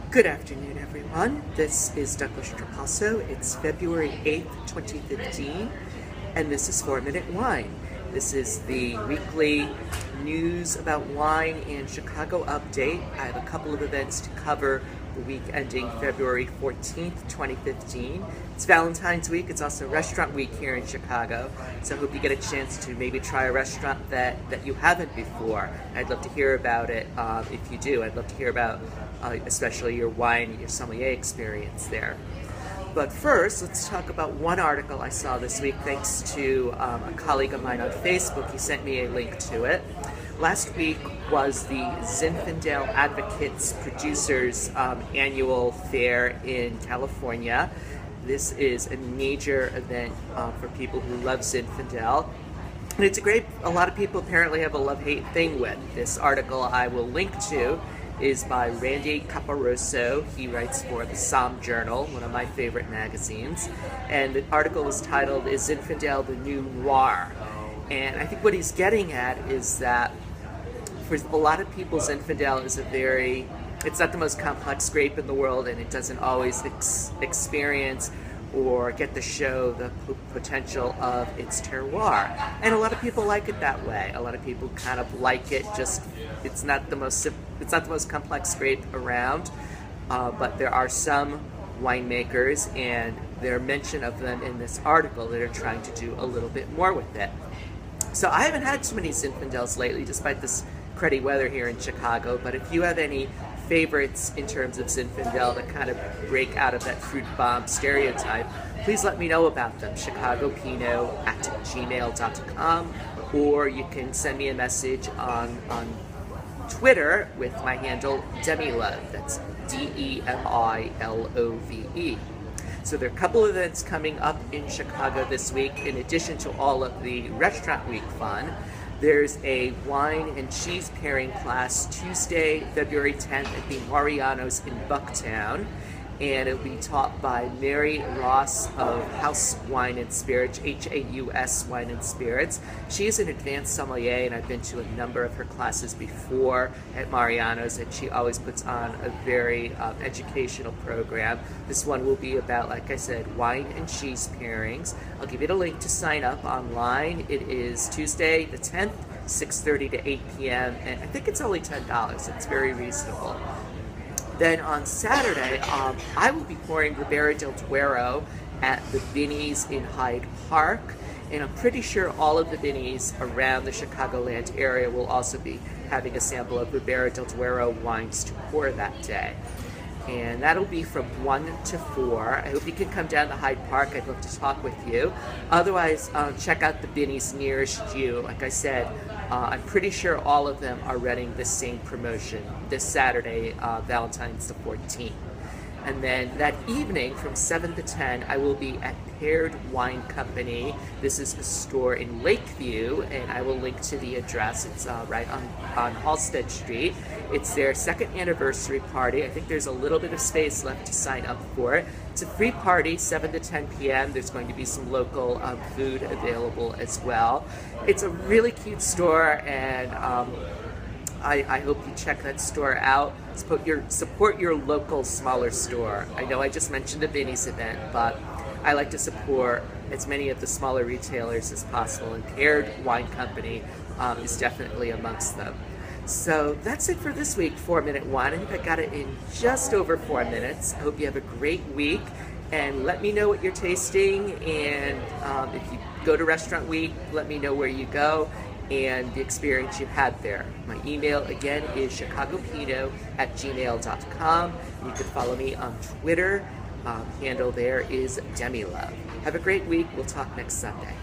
Good afternoon, everyone. This is Douglas Trapasso. It's February 8th, 2015, and this is 4-Minute Wine. This is the weekly news about wine and Chicago update. I have a couple of events to cover the week ending February 14th, 2015. It's Valentine's week. It's also Restaurant Week here in Chicago, so I hope you get a chance to maybe try a restaurant that you haven't before. I'd love to hear about it if you do. I'd love to hear about especially your wine, your sommelier experience there. But first, let's talk about one article I saw this week thanks to a colleague of mine on Facebook. He sent me a link to it. Last week was the Zinfandel Advocates Producers annual fair in California. This is a major event for people who love Zinfandel. And it's a lot of people apparently have a love-hate thing with. This article I will link to is by Randy Caparoso. He writes for the Somm Journal, one of my favorite magazines. And the article was titled, "Is Zinfandel the New Noir?" And I think what he's getting at is that for a lot of people, Zinfandel is it's not the most complex grape in the world, and it doesn't always experience or get to show the potential of its terroir. And a lot of people like it that way. A lot of people kind of like it, it's not the most complex grape around, but there are some winemakers, and there are mention of them in this article, that are trying to do a little bit more with it. So I haven't had too many Zinfandels lately, despite this cruddy weather here in Chicago, but if you have any favorites in terms of Zinfandel that kind of break out of that fruit bomb stereotype, please let me know about them. ChicagoPinot@gmail.com, or you can send me a message on Twitter with my handle Demilove. That's DEMILOVE. So there are a couple of events coming up in Chicago this week, in addition to all of the Restaurant Week fun. There's a wine and cheese pairing class Tuesday, February 10th at the Mariano's in Bucktown, and it'll be taught by Mary Ross of House Wine and Spirits, HAUS Wine and Spirits. She is an advanced sommelier, and I've been to a number of her classes before at Mariano's, and she always puts on a very educational program. This one will be about, like I said, wine and cheese pairings. I'll give you the link to sign up online. It is Tuesday the 10th, 6:30 to 8 p.m., and I think it's only $10. It's very reasonable. Then on Saturday, I will be pouring Ribera del Duero at the Binny's in Hyde Park, and I'm pretty sure all of the Binny's around the Chicagoland area will also be having a sample of Ribera del Duero wines to pour that day. And that'll be from 1 to 4. I hope you can come down to Hyde Park. I'd love to talk with you. Otherwise, check out the Binny's nearest you. Like I said, I'm pretty sure all of them are running the same promotion this Saturday, Valentine's the 14th. And then that evening from 7 to 10, I will be at Paired Wine Company. This is a store in Lakeview, and I will link to the address. It's right on Halsted Street. It's their second anniversary party. I think there's a little bit of space left to sign up for it. It's a free party, 7 to 10 p.m. There's going to be some local food available as well. It's a really cute store, and I hope you check that store out. Support your local smaller store. I know I just mentioned the Binny's event, but I like to support as many of the smaller retailers as possible, and Paired Wine Company is definitely amongst them. So that's it for this week, 4-Minute Wine. I think I got it in just over 4 minutes. I hope you have a great week, and let me know what you're tasting, and if you go to Restaurant Week, let me know where you go and the experience you had there. My email again is ChicagoPinot@gmail.com. You can follow me on Twitter. Handle there is Demilove. Have a great week. We'll talk next Sunday.